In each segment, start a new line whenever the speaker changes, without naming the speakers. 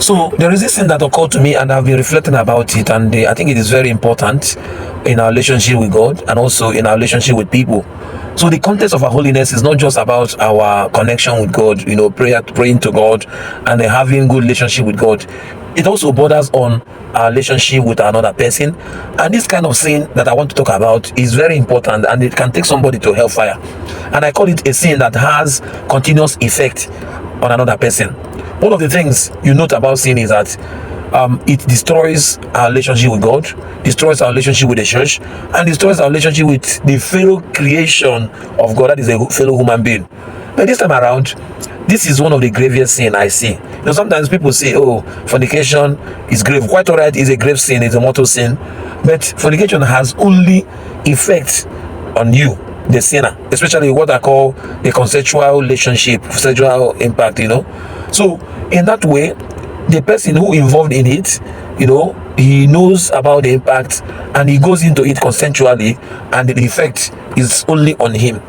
So there is this thing that occurred to me, and I've been reflecting about it, and I think it is very important in our relationship with God and also in our relationship with people. So the context of our holiness is not just about our connection with God, praying to God and having good relationship with God. It also borders on our relationship with another person. And this kind of sin that I want to talk about is very important, and it can take somebody to hellfire. And I call it a sin that has continuous effect on another person. One of the things you note about sin is that it destroys our relationship with God, destroys our relationship with the church, and destroys our relationship with the fellow creation of God, that is a fellow human being. But this time around, this is one of the gravest sin I see. Sometimes people say, oh, fornication is grave. Quite all right, it's a grave sin, it's a mortal sin. But fornication has only effect on you, the sinner, especially what I call the consensual relationship, sexual impact, So in that way, the person who involved in it, he knows about the impact and he goes into it consensually, and the effect is only on him.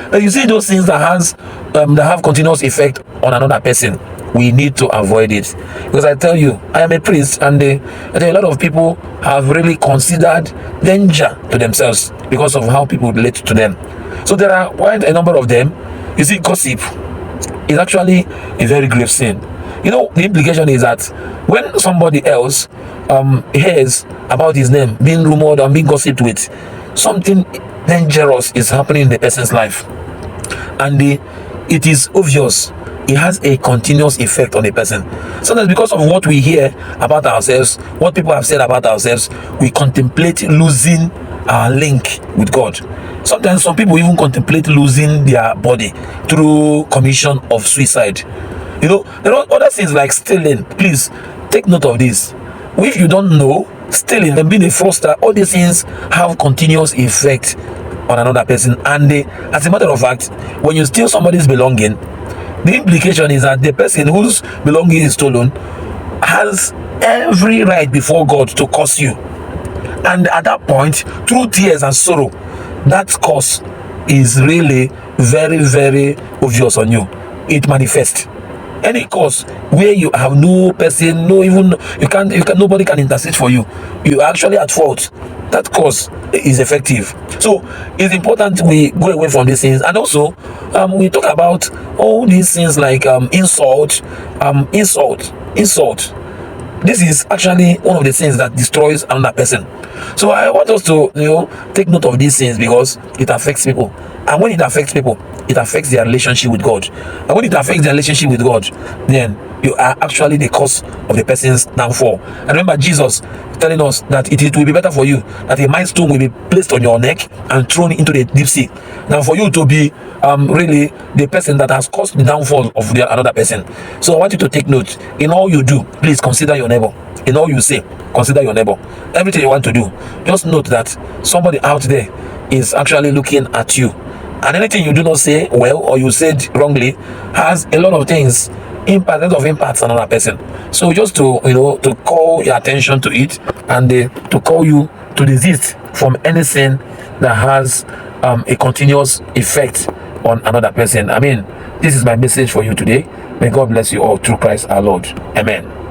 But you see those things that have continuous effect on another person, we need to avoid it. Because I tell you, I am a priest, and I tell you, a lot of people have really considered danger to themselves because of how people relate to them. So there are quite a number of them. You see, gossip is actually a very grave sin. The implication is that when somebody else hears about his name being rumored and being gossiped with, something dangerous is happening in the person's life, and it is obvious. It has a continuous effect on the person. Sometimes because of what we hear about ourselves, what people have said about ourselves, we contemplate losing our link with God. Sometimes some people even contemplate losing their body through commission of suicide. There are other things like stealing. Please take note of this. If you don't know, stealing and being a fraudster, all these things have continuous effect on another person. And as a matter of fact, when you steal somebody's belonging, the implication is that the person whose belonging is stolen has every right before God to curse you. And at that point, through tears and sorrow, that curse is really very, very obvious on you. It manifests. Any cause where you have no person, nobody can intercede for you, you are actually at fault, that cause is effective. So it's important we go away from these things. And also we talk about all these things like insult. This is actually one of the things that destroys another person. So I want us to take note of these things, because it affects people. And when it affects people, it affects their relationship with God. And when it affects their relationship with God, then you are actually the cause of the person's downfall. And remember Jesus telling us that it will be better for you that a milestone will be placed on your neck and thrown into the deep sea than for you to be really the person that has caused the downfall of another person. So I want you to take note. In all you do, please consider your neighbor. In all you say, consider your neighbor. Everything you want to do, just note that somebody out there is actually looking at you. And anything you do not say well, or you said wrongly, has a lot of things, impacts on another person. So just to to call your attention to it, and to call you to desist from anything that has a continuous effect on another person. This is my message for you today. May God bless you all through Christ our Lord. Amen.